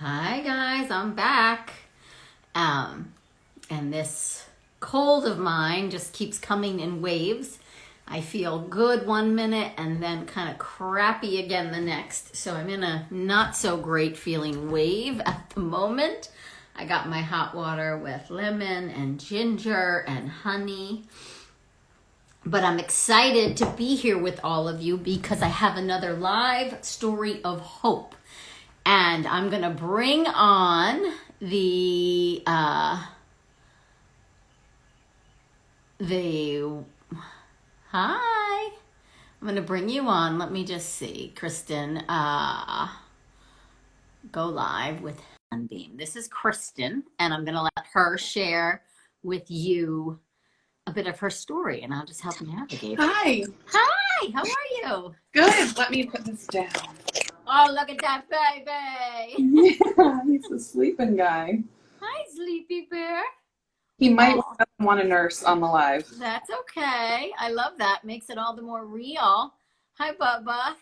Hi guys, I'm back. And this cold of mine just keeps coming in waves. I feel good one minute and then kind of crappy again the next. So I'm in a not so great feeling wave at the moment. I got my hot water with lemon and ginger and honey. But I'm excited to be here with all of you because I have another live story of hope. And I'm going to bring on the hi. I'm going to bring you on. Let me just see. Kristen, go live with Sunbeam. This is Kristen, and I'm going to let her share with you a bit of her story, and I'll just help navigate. Hi. Hi, how are you? Good. Let me put this down. Oh, look at that baby. Yeah, he's a sleeping guy. Hi, Sleepy Bear. He might want a nurse on the live. That's okay. I love that. Makes it all the more real. Hi, Bubba.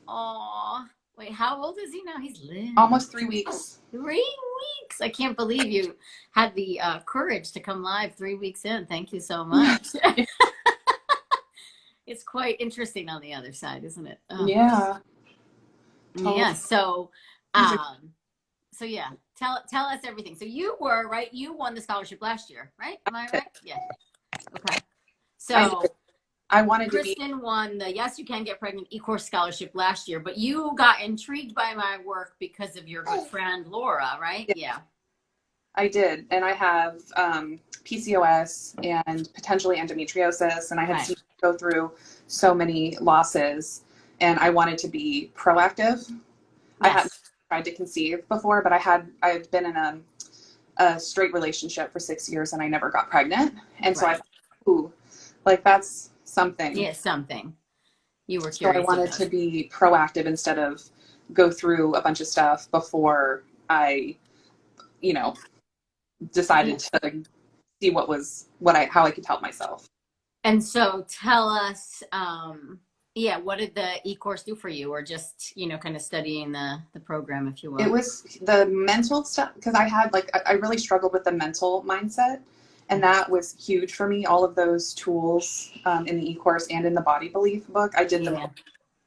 Aw. Wait, how old is he now? He's little. Almost 3 weeks. 3 weeks. I can't believe you had the courage to come live 3 weeks in. Thank you so much. It's quite interesting on the other side, isn't it? Oh. Yeah. Totally. Yeah. So yeah, tell us everything. So you were, right? You won the scholarship last year, right? Am I right? Yeah. Okay. So I wanted Kristen won the Yes You Can Get Pregnant eCourse scholarship last year, but you got intrigued by my work because of your good friend Laura, right? Yeah. I did, and I have PCOS and potentially endometriosis, and I had seen her go through so many losses, and I wanted to be proactive. Yes. I hadn't tried to conceive before, but I've been in a straight relationship for 6 years, and I never got pregnant, and so I thought, ooh, like that's something. Yeah, something. You were curious. So I wanted to be proactive instead of go through a bunch of stuff before I, decided to see how I could help myself. And so tell us, what did the eCourse do for you, or just, kind of studying the program, if you will? It was the mental stuff, because I really struggled with the mental mindset, and that was huge for me. All of those tools in the eCourse and in the Body Belief book, I did them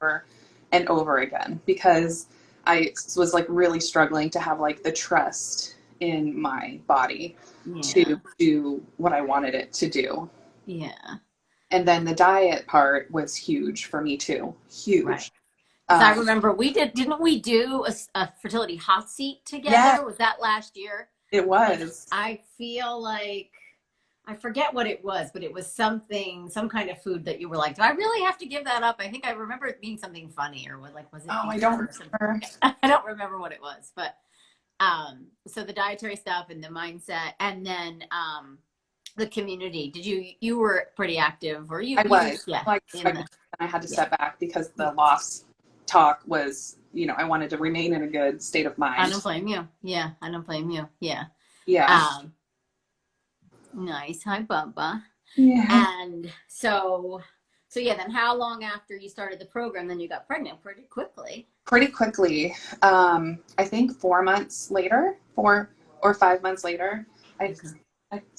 over and over again because I was really struggling to have the trust in my body to do what I wanted it to do. Yeah. And then the diet part was huge for me too. Huge. Right. I remember didn't we do a fertility hot seat together? Yeah. Was that last year? It was. I feel like, I forget what it was, but it was some kind of food that you were like, do I really have to give that up? I think I remember it being something funny, or was it? Oh, I don't remember. I don't remember what it was, but so the dietary stuff and the mindset, and then the community. You were pretty active, or you? I was. Yeah. I had to step back because the loss talk was, I wanted to remain in a good state of mind. I don't blame you. Yeah, I don't blame you. Yeah. Yeah. Nice. Hi, Bubba. Yeah. And so then how long after you started the program, then you got pregnant? Pretty quickly. I think 4 months later, 4 or 5 months later,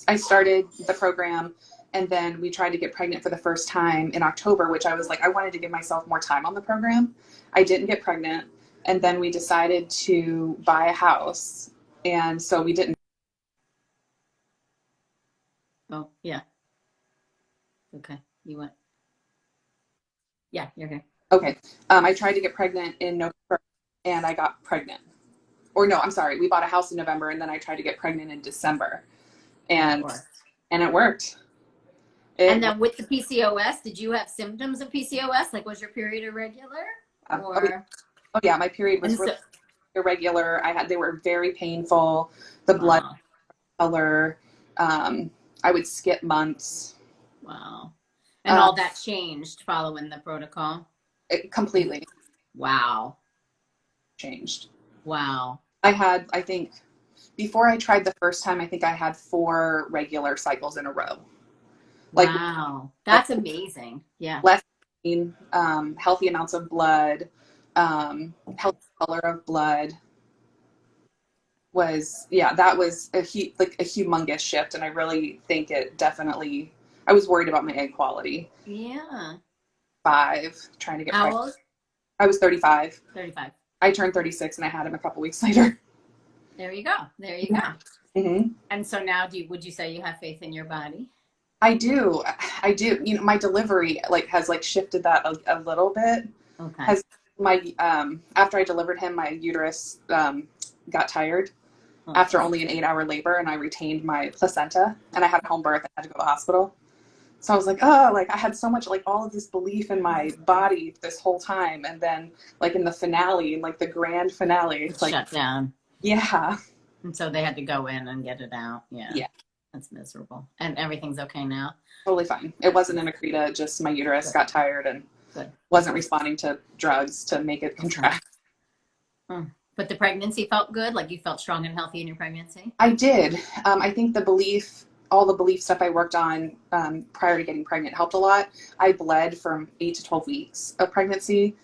I started the program, and then we tried to get pregnant for the first time in October, which I was I wanted to give myself more time on the program. I didn't get pregnant, and then we decided to buy a house, and so we didn't. Oh, yeah. Okay, you went. Yeah, you're here. Okay. I tried to get pregnant in November, and I got pregnant. Or no, I'm sorry. We bought a house in November, and then I tried to get pregnant in December. And it worked. And then with the PCOS, did you have symptoms of PCOS? Was your period irregular? Oh yeah, my period was really irregular. They were very painful. The blood color. I would skip months. Wow. And all that changed following the protocol? Completely. Wow. Changed. Wow. I think, before I tried the first time, I think I had 4 regular cycles in a row. Wow. That's amazing. Yeah. Less pain, healthy amounts of blood, healthy color of blood. that was like a humongous shift. And I really think it definitely, I was worried about my egg quality. Yeah. Trying to get How pregnant. old? I was 35. 35. I turned 36 and I had him a couple weeks later. There you go. There you go. Mm-hmm. And so now would you say you have faith in your body? I do. You know, my delivery has shifted that a little bit. Okay. Has my after I delivered him, my uterus got tired after only an 8-hour labor, and I retained my placenta, and I had a home birth and had to go to the hospital. So I was like, oh, I had so much, all of this belief in my body this whole time. And then in the finale, the grand finale, it's shut down. Yeah. And so they had to go in and get it out. Yeah. Yeah. That's miserable. And everything's okay now? Totally fine. It wasn't an accreta, just my uterus got tired and wasn't responding to drugs to make it contract. Okay. But the pregnancy felt good? Like you felt strong and healthy in your pregnancy? I did. I think all the belief stuff I worked on prior to getting pregnant helped a lot. I bled from 8 to 12 weeks of pregnancy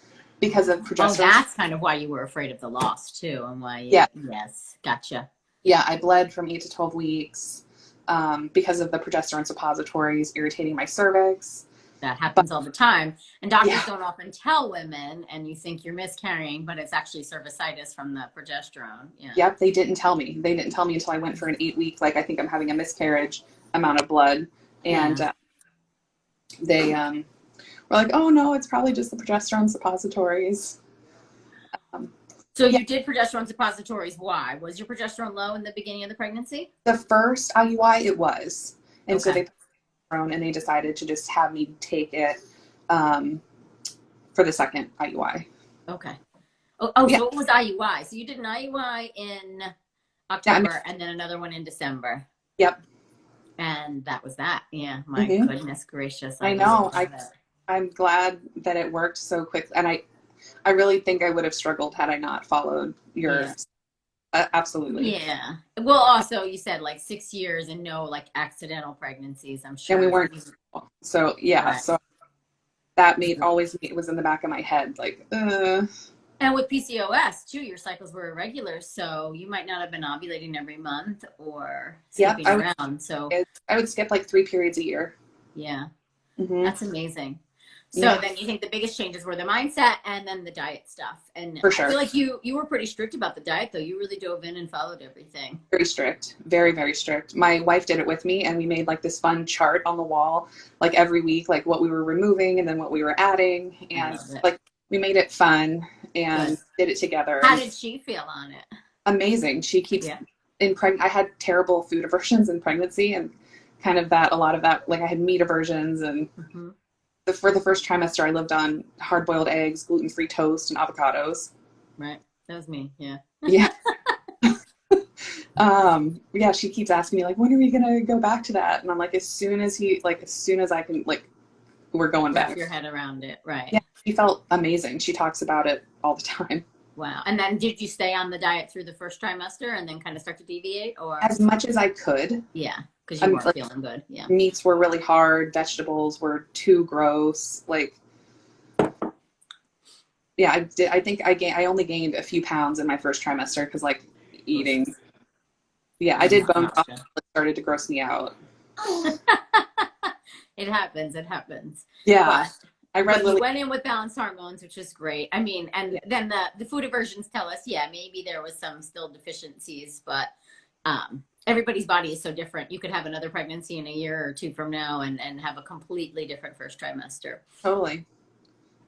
because of progesterone. Oh, that's kind of why you were afraid of the loss too, and why yes, gotcha. Yeah, I bled from 8 to 12 weeks because of the progesterone suppositories irritating my cervix. That happens all the time. And doctors don't often tell women, and you think you're miscarrying, but it's actually cervicitis from the progesterone. Yeah. Yep, they didn't tell me. They didn't tell me until I went for an 8-week, I think I'm having a miscarriage amount of blood. And they were like, oh, no, it's probably just the progesterone suppositories. So you did progesterone suppositories. Why? Was your progesterone low in the beginning of the pregnancy? The first IUI, it was. And so they and they decided to just have me take it for the second IUI. Okay. So it was IUI. So you did an IUI in October and then another one in December. Yep. And that was that. Yeah. My goodness gracious. I know. I'm glad that it worked so quickly. And I really think I would have struggled had I not followed your absolutely. Yeah. Well, also you said 6 years and no accidental pregnancies, I'm sure. And we weren't. So so that always was in the back of my head, And with PCOS too, your cycles were irregular, so you might not have been ovulating every month or skipping around. So I would skip 3 periods a year. Yeah. Mm-hmm. That's amazing. So then you think the biggest changes were the mindset and then the diet stuff. And for sure. I feel like you were pretty strict about the diet though. You really dove in and followed everything. Very strict. Very, very strict. My wife did it with me and we made this fun chart on the wall, every week, what we were removing and then what we were adding. And we made it fun and did it together. How did she feel on it? Amazing. She keeps I had terrible food aversions in pregnancy and kind of a lot of that, I had meat aversions and for the first trimester, I lived on hard-boiled eggs, gluten-free toast, and avocados. Right. That was me. Yeah. Yeah. She keeps asking me, when are we going to go back to that? And I'm as soon as I can, we're going back. Wrap your head around it. Right. Yeah. She felt amazing. She talks about it all the time. Wow. And then did you stay on the diet through the first trimester and then kind of start to deviate, or? As much as I could. Yeah. Because you weren't feeling good. Yeah. Meats were really hard. Vegetables were too gross. I think I only gained a few pounds in my first trimester because eating. Yeah, I did bone broth. It started to gross me out. It happens. It happens. Yeah. But you went in with balanced hormones, which is great. I mean, and then the food aversions tell us, maybe there was some still deficiencies, but everybody's body is so different. You could have another pregnancy in a year or 2 from now and have a completely different first trimester. Totally.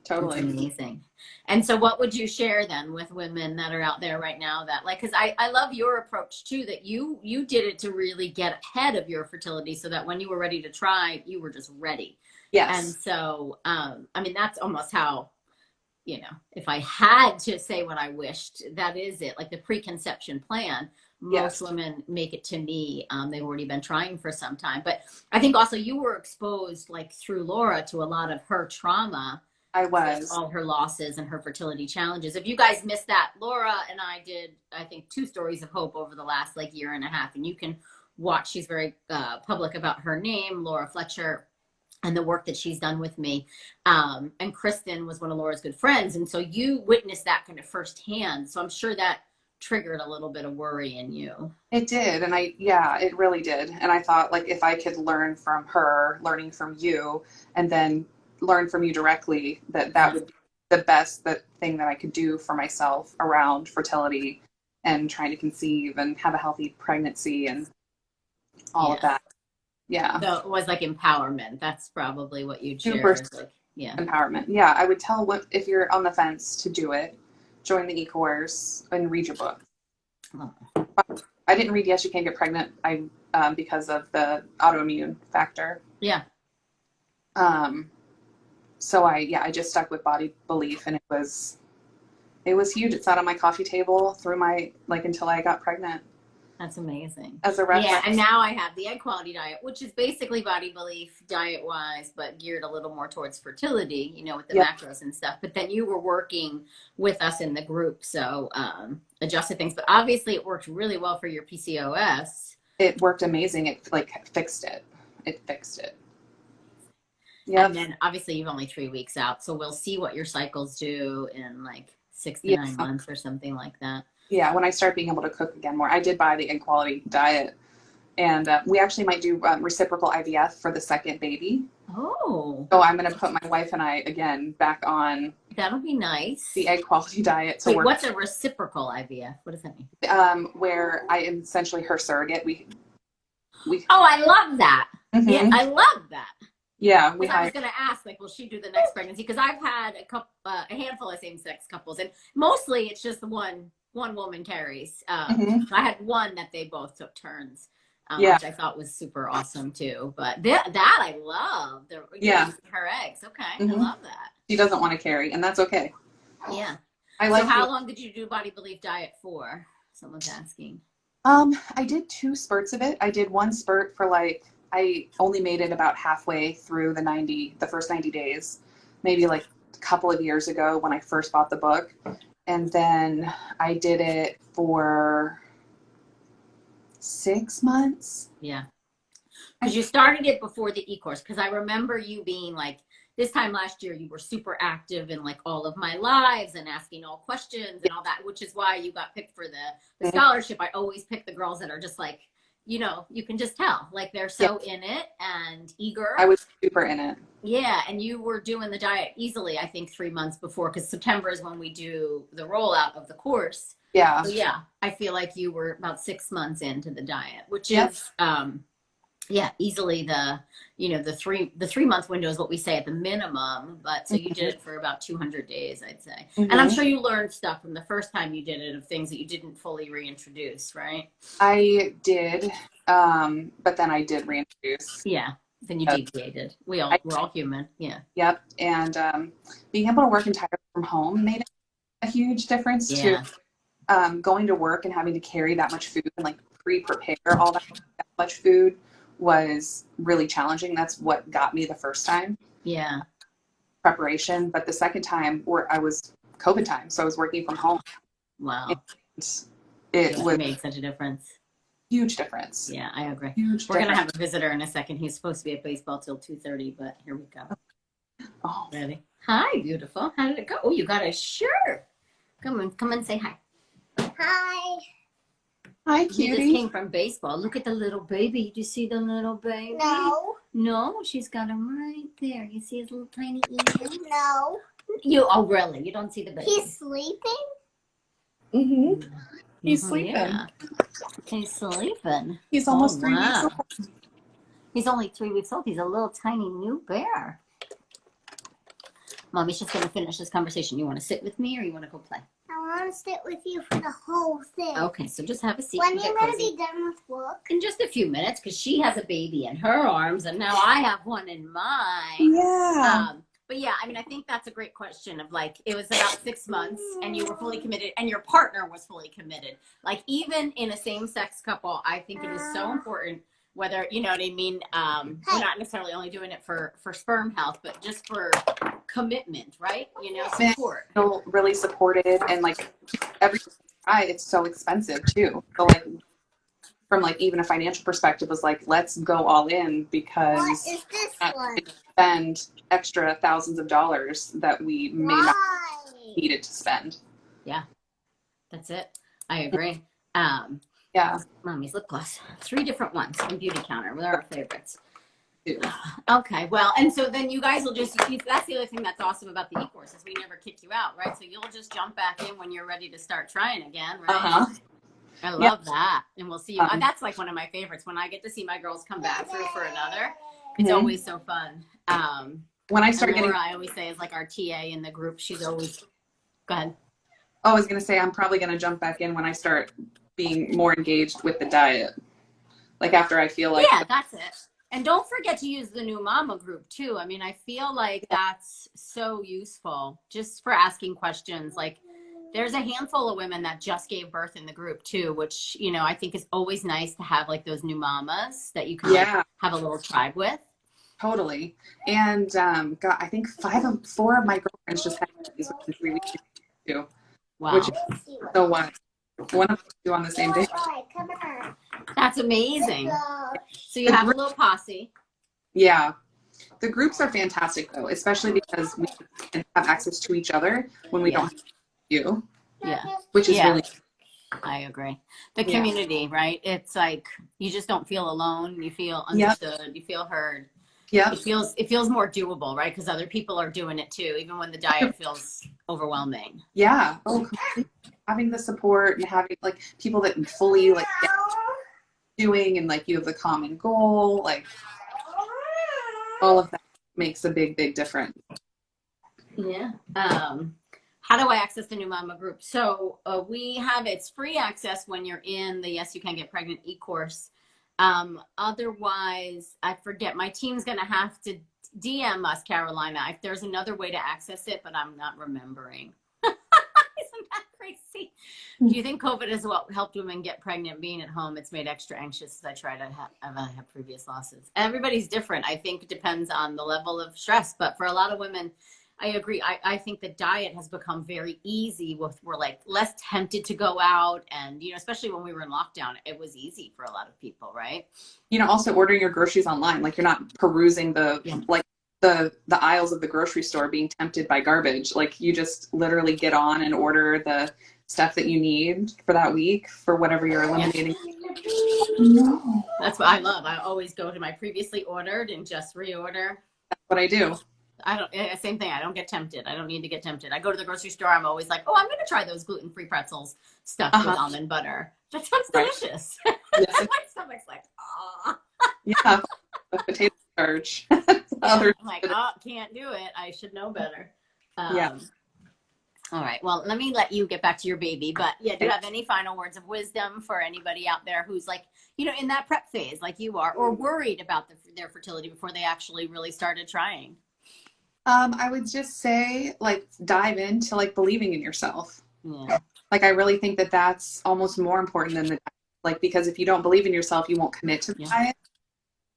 It's amazing. And so what would you share then with women that are out there right now that because I love your approach too, that you did it to really get ahead of your fertility so that when you were ready to try, you were just ready. Yes. And so, that's almost how, if I had to say what I wished, that is it. The preconception plan, most women make it to me. They've already been trying for some time, but I think also you were exposed through Laura to a lot of her trauma. I was. All her losses and her fertility challenges. If you guys missed that, Laura and I did, I think, 2 stories of hope over the last year and a half, and you can watch. She's very public about her name, Laura Fletcher, and the work that she's done with me. And Kristen was one of Laura's good friends. And so you witnessed that kind of firsthand. So I'm sure that triggered a little bit of worry in you. It did. And it really did. And I thought, like, if I could learn from her, learning from you, and then learn from you directly, that would be the best thing that I could do for myself around fertility and trying to conceive and have a healthy pregnancy and all of that. Yeah. So it was like empowerment. That's probably what you'd share. Super Like, empowerment. Yeah. I would tell if you're on the fence to do it, join the eCourse and read your book. Oh. I didn't read Yes, You Can Get Pregnant. Because of the autoimmune factor. Yeah. So I just stuck with Body Belief, and it was huge. It sat on my coffee table through until I got pregnant. That's amazing. As a reference. Yeah, and now I have the Egg Quality Diet, which is basically Body Belief diet-wise, but geared a little more towards fertility, with the macros and stuff. But then you were working with us in the group, so adjusted things. But obviously it worked really well for your PCOS. It worked amazing. It fixed it. It fixed it. Yeah. And then obviously you've only 3 weeks out, so we'll see what your cycles do in 6 to 9 months or something like that. Yeah, when I start being able to cook again more. I did buy the Egg Quality Diet, and we actually might do reciprocal IVF for the second baby. Oh. So I'm going to put my wife and I, again, back on. That'll be nice. The Egg Quality Diet. So what's a reciprocal IVF? What does that mean? Where I am essentially her surrogate. We. Oh, I love that. Mm-hmm. Yeah, I love that. Yeah, I was going to ask, will she do the next pregnancy? Because I've had a handful of same-sex couples, and mostly it's just one woman carries. I had one that they both took turns, which I thought was super awesome too. But that I love. Her eggs. Okay, I love that. She doesn't want to carry, and that's okay. Yeah. So how long did you do Body Belief Diet for? Someone's asking. I did 2 spurts of it. I did one spurt for I only made it about halfway through the first 90 days, maybe a couple of years ago when I first bought the book. And then I did it for 6 months. Yeah. Because you started it before the eCourse. Because I remember you being this time last year, you were super active in all of my lives and asking all questions and all that, which is why you got picked for the scholarship. I always pick the girls that are just you can just tell, they're so in it and eager. I was super in it. Yeah, and you were doing the diet easily, I think 3 months before, because September is when we do the rollout of the course. Yeah. So yeah, I feel like you were about 6 months into the diet, which is easily the 3 month window is what we say at the minimum. But so you did it for about 200 days, I'd say. And I'm sure you learned stuff from the first time you did it of things that you didn't fully reintroduce, right? I did, but then I did reintroduce. Yeah. Then you deviated. We're all human. Yeah. Yep. And being able to work entirely from home made a huge difference too. Going to work and having to carry that much food and pre-prepare all that much food was really challenging. That's what got me the first time. Yeah. Preparation. But the second time I was COVID time. So I was working from home. Wow. It made such a difference. Huge difference. Yeah, I agree. We're going to have a visitor in a second. He's supposed to be at baseball till 2:30, but here we go. Oh. Ready? Hi, beautiful. How did it go? Oh, you got a shirt. Come and say hi. Hi. Hi, You cutie. just came from baseball. Look at the little baby. Do you see the little baby? No. No? She's got him right there. You see his little tiny ears? No. Oh, really? You don't see the baby? He's sleeping? Mm-hmm. He's sleeping. Yeah. He's sleeping. He's almost 3 weeks old. He's only 3 weeks old. He's a little tiny new bear. Mommy's just going to finish this conversation. You want to sit with me or you want to go play? I want to sit with you for the whole thing. Okay, so just have a seat. When are you going to be done with work? In just a few minutes, because she has a baby in her arms and now I have one in mine. Yeah. But yeah, I think that's a great question of it was about 6 months and you were fully committed and your partner was fully committed. Even in a same-sex couple, I think it is so important whether, you know what I mean? We're not necessarily only doing it for sperm health, but just for commitment, right? Support. I feel really supported and every time it's so expensive too. So from even a financial perspective was let's go all in because What is this one? spend extra thousands of dollars that we may not needed to spend. Yeah, that's it. I agree. Yeah. Mommy's lip gloss. 3 different ones on Beauty Counter. What are our favorites? Too. Okay, well, and so then you guys will just, that's the other thing that's awesome about the eCourse is we never kick you out, right? So you'll just jump back in when you're ready to start trying again, right? Uh-huh. I love that. And we'll see you. Um, That's like one of my favorites. When I get to see my girls come back through for another, it's Mhm. always so fun. When I And start getting, Laura, I always say, is like our TA in the group. She's always, go ahead. I was going to say, I'm probably going to jump back in when I start being more engaged with the diet. Like after I feel like, Yeah, that's it. And don't forget to use the new mama group too. I mean, I feel like that's so useful just for asking questions. Like there's a handful of women that just gave birth in the group too, which, you know, I think is always nice to have like those new mamas that you can like, have a little tribe with. Totally. And God, I think 4 of my girlfriends just had babies within 3 weeks too. Wow. Which is so what? One of them do on the same day. Come on. That's amazing. Go. So you have a little posse. Yeah. The groups are fantastic though, especially because we can have access to each other when we don't have you. Yeah. Which is really, I agree. The community, right? It's like you just don't feel alone. You feel understood. You feel heard. yeah. It feels more doable, right? Because other people are doing it too, even when the diet feels overwhelming. Yeah. Oh, completely. Having the support and having like people that fully like get doing and like you have the common goal, like all of that makes a big, big difference. Yeah. How do I access the new mama group? So we have, it's free access when you're in the Yes You Can Get Pregnant eCourse. Otherwise, I forget, my team's going to have to DM us, Carolina, if there's another way to access it, but I'm not remembering. Isn't that crazy? Do you think COVID has helped women get pregnant being at home? It's made extra anxious as I try to have previous losses. Everybody's different. I think it depends on the level of stress, but for a lot of women, I agree. I think the diet has become very easy. We're like less tempted to go out, and you know, especially when we were in lockdown, it was easy for a lot of people, right? You know, also ordering your groceries online, like you're not perusing the aisles of the grocery store being tempted by garbage. Like you just literally get on and order the stuff that you need for that week for whatever you're eliminating. That's what I love. I always go to my previously ordered and just reorder. That's what I do. Same thing. I don't get tempted. I don't need to get tempted. I go to the grocery store. I'm always like, oh, I'm going to try those gluten-free pretzels stuffed with almond butter. That sounds delicious. Yes. My stomach's like, oh. Yeah, the potato starch. I'm like, oh, can't do it. I should know better. Yeah. All right. Well, let me let you get back to your baby. But yeah, do you have any final words of wisdom for anybody out there who's like, you know, in that prep phase like you are, or worried about their fertility before they actually really started trying? I would just say, like, dive into, like, believing in yourself. Yeah. Like, I really think that that's almost more important than the diet. Like, because if you don't believe in yourself, you won't commit to the diet.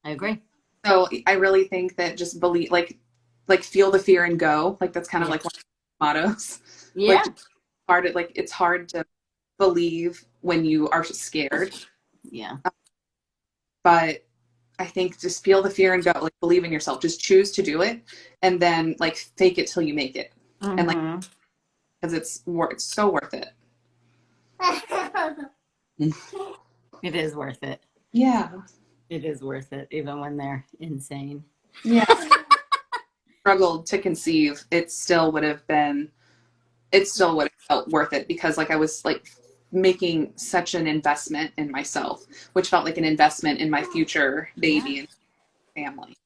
I agree. So I really think that just believe, like feel the fear and go. Like, that's kind of like one of my mottos. Yeah. It's hard to believe when you are scared. Yeah. But I think just feel the fear and go, like believe in yourself, just choose to do it. And then like fake it till you make it. And like, cause it's so worth it. It is worth it. Yeah. It is worth it. Even when they're insane. Yeah. Struggled to conceive. It still would have felt worth it because like I was like making such an investment in myself, which felt like an investment in my future baby and family.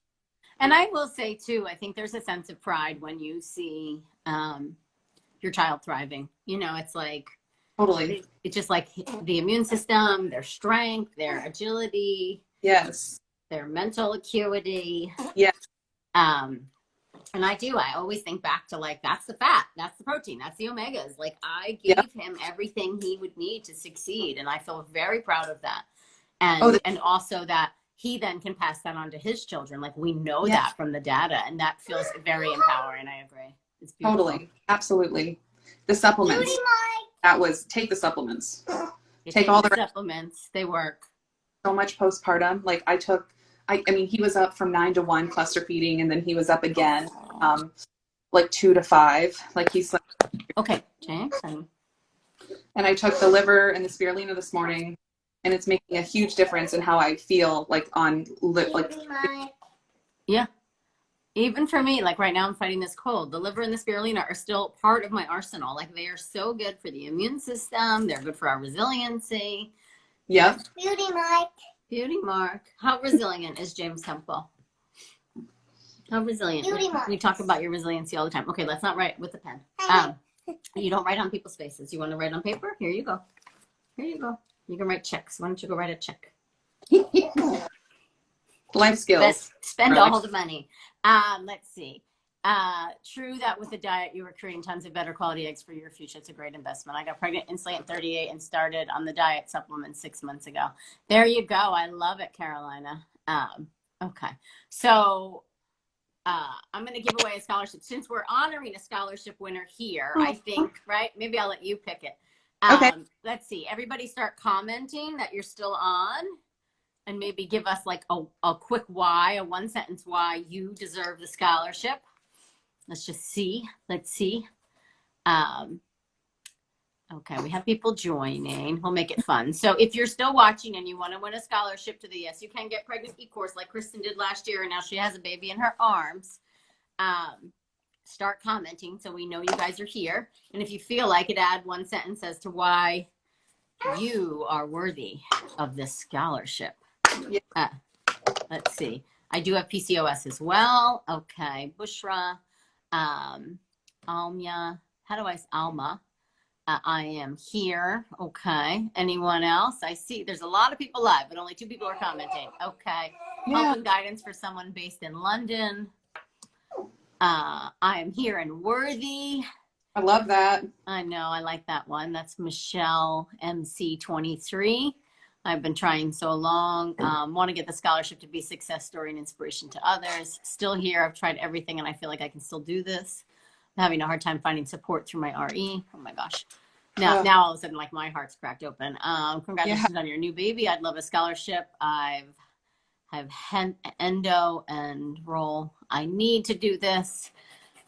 And I will say too, I think there's a sense of pride when you see your child thriving. You know, it's like Totally. It's just like the immune system, their strength, their agility. Yes. Their mental acuity. Yes. And I always think back to like, that's the fat, that's the protein, that's the omegas. Like I gave him everything he would need to succeed. And I feel very proud of that. And, and also that he then can pass that on to his children. Like we know that from the data, and that feels very empowering. I agree. It's beautiful. Totally. Absolutely. The supplements. Take the supplements. Take all the supplements. They work. So much postpartum. Like I mean, he was up from 9 to 1 cluster feeding, and then he was up again, like 2 to 5. Like he's like, okay, Jackson. and I took the liver and the spirulina this morning, and it's making a huge difference in how I feel, like on like. Yeah. Even for me, like right now I'm fighting this cold. The liver and the spirulina are still part of my arsenal. Like they are so good for the immune system. They're good for our resiliency. Yep. Beauty mark. Beauty mark. How resilient is James Temple? How resilient? Beauty mark. We talk about your resiliency all the time. Okay, let's not write with the pen. You don't write on people's faces. You want to write on paper? Here you go. Here you go. You can write checks. Why don't you go write a check? Life skills. Spend all the money. Let's see. True that with the diet, you were creating tons of better quality eggs for your future. It's a great investment. I got pregnant instantly at 38 and started on the diet supplement 6 months ago. There you go. I love it, Carolina. Okay. So I'm going to give away a scholarship. Since we're honoring a scholarship winner here, I think, right? Maybe I'll let you pick it. Okay. Let's see. Everybody start commenting that you're still on. And maybe give us like a quick why, a one sentence why you deserve the scholarship. Let's just see. Let's see. Okay, we have people joining. We'll make it fun. So if you're still watching and you want to win a scholarship to the Yes You Can Get Pregnant eCourse like Kristen did last year, and now she has a baby in her arms, start commenting so we know you guys are here. And if you feel like it, add one sentence as to why you are worthy of this scholarship. Let's see. I do have PCOS as well. Okay. Bushra. Alma. How do I say Alma? I am here. Okay. Anyone else? I see there's a lot of people live, but only 2 people are commenting. Okay. Yeah. Help and guidance for someone based in London. I am here and worthy. I love that. I know. I like that one. That's Michelle MC23. I've been trying so long. Want to get the scholarship to be a success story and inspiration to others. Still here. I've tried everything and I feel like I can still do this. I'm having a hard time finding support through my RE. Oh my gosh. Now all of a sudden, like my heart's cracked open. Congratulations on your new baby. I'd love a scholarship. Have endo and Enroll. I need to do this.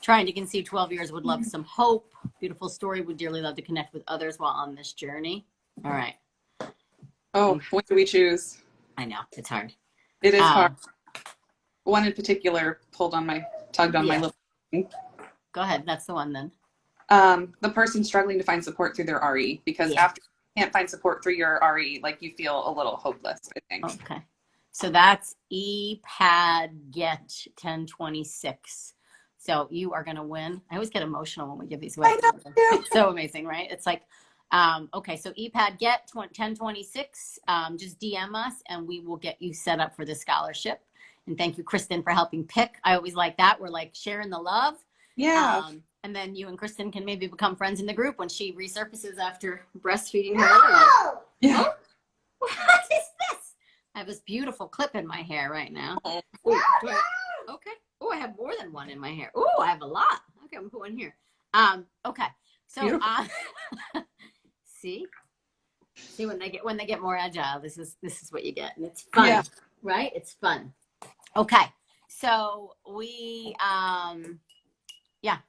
Trying to conceive 12 years, would love some hope. Beautiful story. Would dearly love to connect with others while on this journey. All right. Oh, what do we choose? I know, it's hard. It is hard. One in particular tugged on my little. Go ahead. That's the one then. The person struggling to find support through their RE, because after you can't find support through your RE, like you feel a little hopeless, I think. Okay. So that's ePad Get 1026. So you are going to win. I always get emotional when we give these away. It's so amazing, right? It's like, okay, so ePad Get 1026, just DM us and we will get you set up for the scholarship. And thank you, Kristen, for helping pick. I always like that. We're like sharing the love. Yeah. And then you and Kristen can maybe become friends in the group when she resurfaces after breastfeeding her little one. Yeah. Oh, what is this? I have this beautiful clip in my hair right now. Ooh, okay. Oh, I have more than one in my hair. Oh, I have a lot. Okay, I'm gonna put one here. Okay. So see when they get more agile, this is what you get. And it's fun, right? It's fun. Okay. So we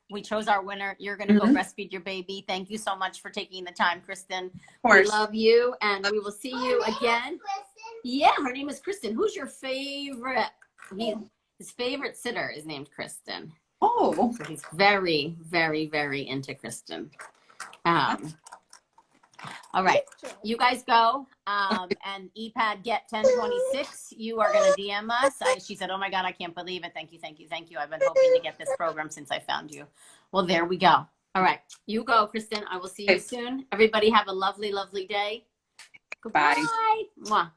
we chose our winner. You're gonna go breastfeed your baby. Thank you so much for taking the time, Kristen. Of course. We love you and we will see you again. Yeah, her name is Kristen. Who's your favorite? His favorite sitter is named Kristen. Oh. So he's very, very, very into Kristen. All right. You guys go. And ePad Get 1026. You are going to DM us. She said, oh my God, I can't believe it. Thank you, thank you, thank you. I've been hoping to get this program since I found you. Well, there we go. All right. You go, Kristen. I will see you soon. Everybody have a lovely, lovely day. Goodbye. Bye. Mwah.